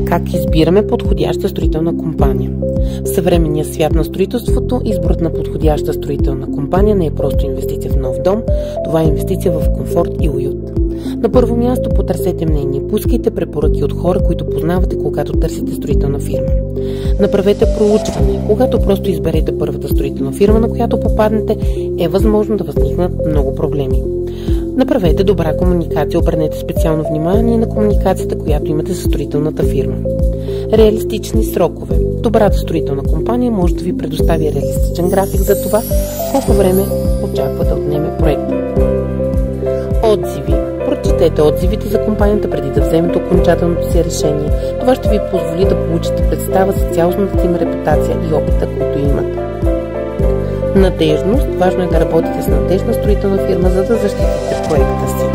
Как избираме подходяща строителна компания? В съвременния свят на строителството изборът на подходяща строителна компания не е просто инвестиция в нов дом, това е инвестиция в комфорт и уют. На първо място потърсете мнение, пускайте препоръки от хора, които познавате, когато търсите строителна фирма. Направете проучване. Когато просто изберете първата строителна фирма, на която попаднете, е възможно да възникнат много проблеми. Направете добра комуникация, обърнете специално внимание на комуникацията, която имате със строителната фирма. Реалистични срокове. Добрата строителна компания може да ви предостави реалистичен график за това, колко време очаква да отнеме проекта. Отзиви. Прочетете отзивите за компанията преди да вземете окончателното си решение. Това ще ви позволи да получите представа за цялостната им репутация и опита, който имат. Надеждност. Важно е да работите с надеждна строителна фирма, за да защитите проекта си.